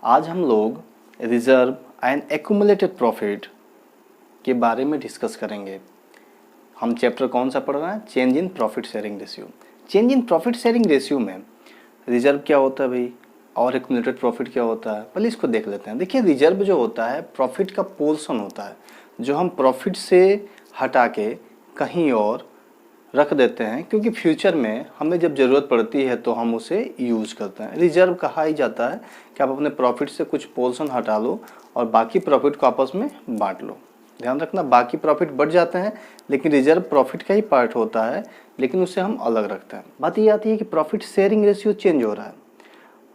आज हम लोग रिजर्व एंड एक्यूमुलेटेड प्रॉफिट के बारे में डिस्कस करेंगे। हम चैप्टर कौन सा पढ़ रहे हैं? Change in profit sharing ratio. Change in profit sharing ratio में रिजर्व क्या होता है भाई, और एक्यूमुलेटेड प्रॉफिट क्या होता है, पहले इसको देख लेते हैं। देखिए, रिजर्व जो होता है प्रॉफिट का पोर्शन होता है जो हम प्रॉफिट से हटा के कहीं और रख देते हैं, क्योंकि फ्यूचर में हमें जब ज़रूरत पड़ती है तो हम उसे यूज़ करते हैं। रिजर्व कहा ही जाता है कि आप अपने प्रॉफिट से कुछ पोर्शन हटा लो और बाकी प्रॉफिट को आपस में बांट लो। ध्यान रखना, बाकी प्रॉफिट बढ़ जाते हैं लेकिन रिजर्व प्रॉफिट का ही पार्ट होता है, लेकिन उसे हम अलग रखते हैं। बात ये आती है कि प्रॉफिट शेयरिंग रेशियो चेंज हो रहा है।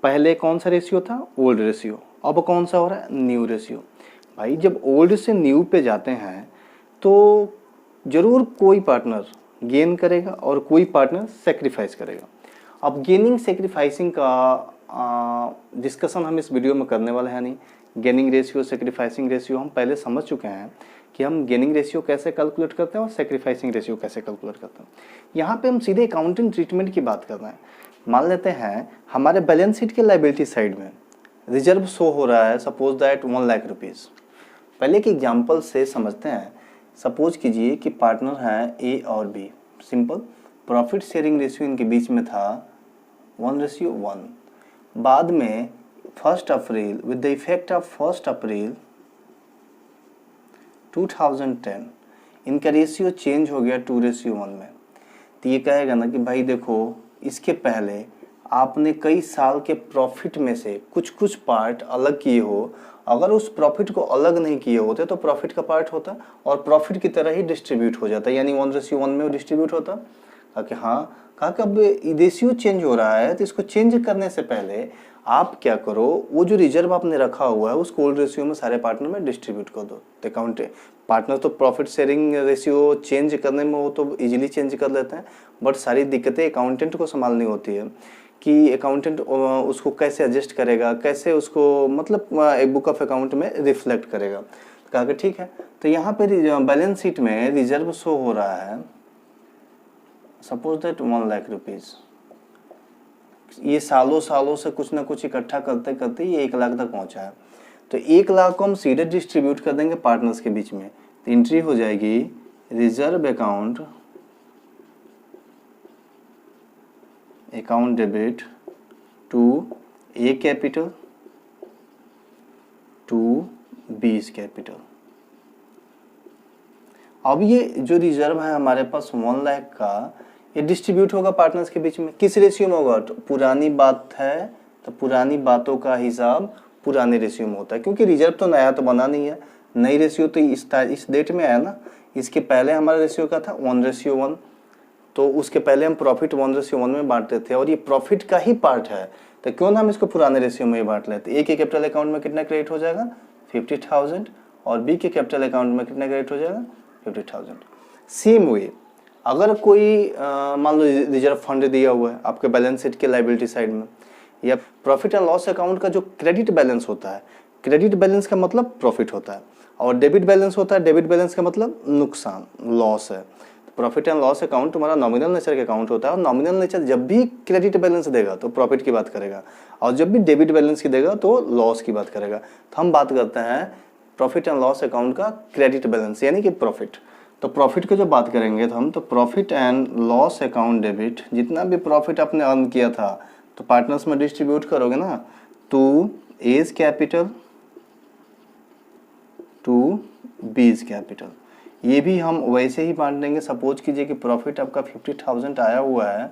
पहले कौन सा रेशियो था? Old ratio. अब कौन सा हो रहा है? New ratio. भाई, जब ओल्ड से न्यू पे जाते हैं तो ज़रूर कोई पार्टनर गेन करेगा और कोई पार्टनर सेक्रीफाइस करेगा। अब गेनिंग सेक्रीफाइसिंग का डिस्कशन हम इस वीडियो में करने वाले हैं नहीं। गेनिंग रेशियो, सेक्रीफाइसिंग रेशियो हम पहले समझ चुके हैं कि हम गेनिंग रेशियो कैसे कैलकुलेट करते हैं और सेक्रीफाइसिंग रेशियो कैसे कैलकुलेट करते हैं। यहाँ पे हम सीधे अकाउंटिंग ट्रीटमेंट की बात कर रहे हैं। मान लेते हैं हमारे बैलेंस शीट के लायबिलिटी साइड में रिजर्व शो हो रहा है, सपोज दैट 1 लाख रुपीज़। पहले के एग्जाम्पल से समझते हैं। सपोज कीजिए कि पार्टनर हैं ए और B. Simple, profit sharing ratio इनके बीच में था 1:1। बाद में 1 April, with the effect of 1 April 2010 इनका रेशियो चेंज हो गया 2:1 में। तो ये कहेगा ना कि भाई देखो, इसके पहले आपने कई साल के प्रॉफिट में से कुछ कुछ पार्ट अलग किए हो। अगर उस प्रॉफिट को अलग नहीं किए होते तो प्रॉफिट का पार्ट होता और प्रॉफिट की तरह ही डिस्ट्रीब्यूट हो जाता, यानी 1:1 में वो डिस्ट्रीब्यूट होता। कहा कि हाँ, कहा कि अब रेशियो चेंज हो रहा है तो इसको चेंज करने से पहले आप क्या करो, वो जो रिजर्व आपने रखा हुआ है उसको ओल्ड रेशियो में सारे पार्टनर में डिस्ट्रीब्यूट कर दो। तो अकाउंट पार्टनर तो प्रॉफिट शेयरिंग रेशियो चेंज करने में वो तो इजीली चेंज कर लेते हैं, बट सारी दिक्कतें अकाउंटेंट को संभालनी होती है कि अकाउंटेंट उसको कैसे एडजस्ट करेगा, कैसे उसको मतलब एक बुक ऑफ अकाउंट में रिफ्लेक्ट करेगा। तो कहा कि ठीक है। तो यहाँ पे बैलेंस शीट में रिजर्व शो हो रहा है, सपोज दैट 1 लाख रुपीज़। ये सालों सालों से कुछ ना कुछ इकट्ठा करते करते ये 1 लाख तक पहुँचा है। तो 1 लाख को हम सीधे डिस्ट्रीब्यूट कर देंगे पार्टनर्स के बीच में। तो एंट्री हो जाएगी reserve account debit to A capital to B's capital. अब ये जो रिजर्व है हमारे पास 1 लाख का, ये डिस्ट्रीब्यूट होगा पार्टनर्स के बीच में। किस रेशियो में होगा? तो पुरानी बात है तो पुरानी बातों का हिसाब पुराने रेशियो में होता है, क्योंकि रिजर्व तो नया तो बना नहीं है। नई रेशियो तो इस डेट में आया ना। इसके पहले हमारा रेशियो का था 1:1, तो उसके पहले हम प्रॉफिट 1:1 में बांटते थे और ये प्रॉफिट का ही पार्ट है, तो क्यों ना हम इसको पुराने रेशियो में ही बांट लेते। ए के कैपिटल अकाउंट में कितना क्रेडिट हो जाएगा? 50,000 और बी के कैपिटल अकाउंट में कितना क्रेडिट हो जाएगा? 50,000। सेम वे अगर कोई मान लो रिजर्व फंड दिया हुआ है आपके बैलेंस शीट के लायबिलिटी साइड में, या प्रॉफिट एंड लॉस अकाउंट का जो क्रेडिट बैलेंस होता है, क्रेडिट बैलेंस का मतलब प्रॉफिट होता है, और डेबिट बैलेंस होता है, डेबिट बैलेंस का मतलब नुकसान, लॉस है। प्रॉफिट एंड लॉस अकाउंट तुम्हारा नॉमिनल नेचर का अकाउंट होता है, और नॉमिनल नेचर जब भी क्रेडिट बैलेंस देगा तो प्रॉफिट की बात करेगा, और जब भी डेबिट बैलेंस की देगा तो लॉस की बात करेगा। तो हम बात करते हैं प्रॉफिट एंड लॉस अकाउंट का क्रेडिट बैलेंस, यानी कि प्रॉफिट। तो प्रॉफिट की जो बात करेंगे तो हम तो profit and loss account debit, जितना भी प्रॉफिट आपने अर्न किया था तो पार्टनर्स में डिस्ट्रीब्यूट करोगे ना, to A's capital to B's capital. ये भी हम वैसे ही बांट देंगे। सपोज कीजिए कि प्रॉफिट आपका 50,000 आया हुआ है,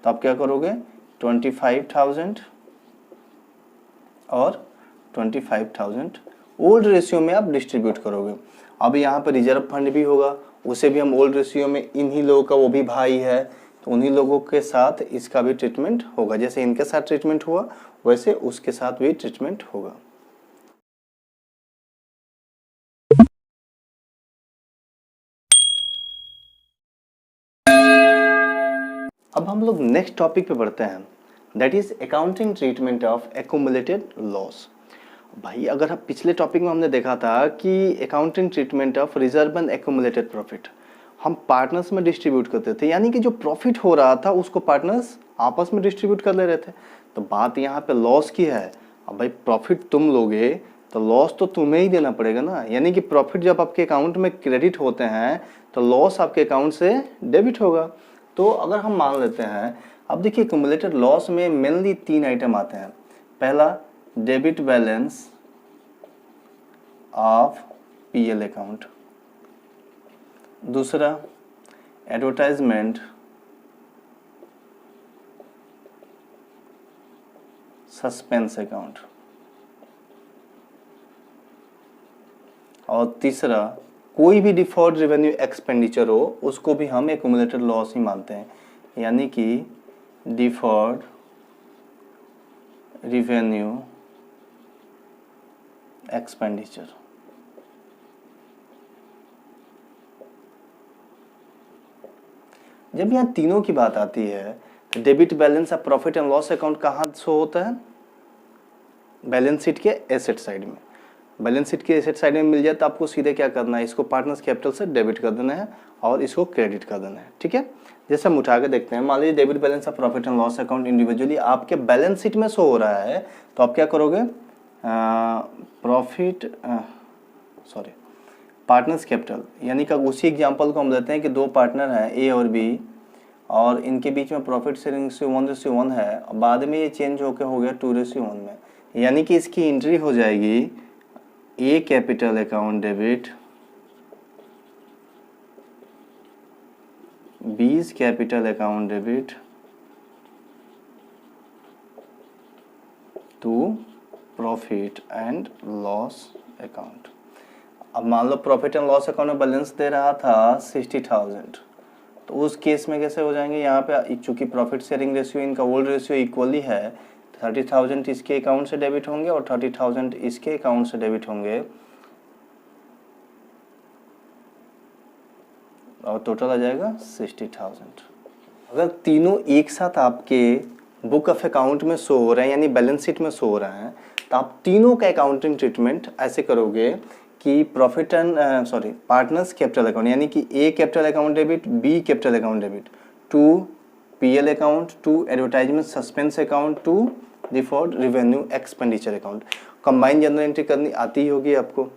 तो आप क्या करोगे? 25,000 और 25,000 ओल्ड रेशियो में आप डिस्ट्रीब्यूट करोगे। अब यहाँ पर रिजर्व फंड भी होगा, उसे भी हम ओल्ड रेशियो में, इन्हीं लोगों का वो भी भाई है तो उन्हीं लोगों के साथ इसका भी ट्रीटमेंट होगा। जैसे इनके साथ ट्रीटमेंट हुआ वैसे उसके साथ भी ट्रीटमेंट होगा। अब हम लोग नेक्स्ट टॉपिक पे बढ़ते हैं, that is accounting treatment of accumulated loss. भाई, अगर आप पिछले टॉपिक में हमने देखा था कि accounting treatment of reserve and accumulated profit हम पार्टनर्स में डिस्ट्रीब्यूट करते थे, यानी कि जो प्रॉफिट हो रहा था उसको पार्टनर्स आपस में डिस्ट्रीब्यूट कर ले रहे थे। तो बात यहाँ पे लॉस की है, अब भाई प्रॉफिट तुम लोगे तो लॉस तो तुम्हें ही देना पड़ेगा ना, यानी कि प्रॉफिट जब आपके अकाउंट में क्रेडिट होते हैं तो लॉस आपके अकाउंट से डेबिट होगा। तो अगर हम मान लेते हैं, अब देखिए एक्यूमुलेटेड लॉस में मेनली 3 आइटम आते हैं। पहला debit balance of PL account, दूसरा एडवर्टाइजमेंट सस्पेंस अकाउंट, और तीसरा कोई भी डिफर्ड रेवेन्यू एक्सपेंडिचर हो उसको भी हम एक्यूमुलेटेड लॉस ही मानते हैं, यानी कि डिफर्ड रेवेन्यू एक्सपेंडिचर। जब यहाँ तीनों की बात आती है तो debit balance of profit and loss account कहाँ शो होता है? बैलेंस शीट के एसेट साइड में। बैलेंस शीट के एसेट साइड में मिल जाए तो आपको सीधे क्या करना है, इसको पार्टनर्स कैपिटल से डेबिट कर देना है और इसको क्रेडिट कर देना है। ठीक है, जैसे हम उठा के देखते हैं, मान लीजिए debit balance of profit and loss account individually आपके बैलेंस शीट में शो हो रहा है, तो आप क्या करोगे, पार्टनर्स कैपिटल, यानी कि उसी एग्जांपल को हम लेते हैं कि 2 पार्टनर हैं ए और बी, और इनके बीच में प्रॉफिट शेयरिंग रेशियो 1:1 है, बाद में ये चेंज होकर हो गया 2:1 में, यानी कि इसकी एंट्री हो जाएगी A capital account debit, B's capital account debit to profit and loss account. अब मान लो प्रॉफिट एंड लॉस अकाउंट में बैलेंस दे रहा था 60,000, तो उस केस में कैसे हो जाएंगे, यहाँ पे चूंकि प्रॉफिट शेयरिंग रेशियो इनका ओल्ड रेशियो इक्वली है, 30,000 इसके अकाउंट से डेबिट होंगे और 30,000 इसके अकाउंट से डेबिट होंगे, और टोटल आ जाएगा 60,000। अगर तीनों एक साथ आपके बुक ऑफ अकाउंट में शो हो रहे हैं, यानी बैलेंस शीट में शो हो रहे हैं, तो आप तीनों का अकाउंटिंग ट्रीटमेंट ऐसे करोगे कि profit and partners capital account, यानी कि A capital account debit, B capital account debit to PL account, to advertisement suspense account, to deferred revenue expenditure account. Combine general entry करनी आती ही होगी आपको।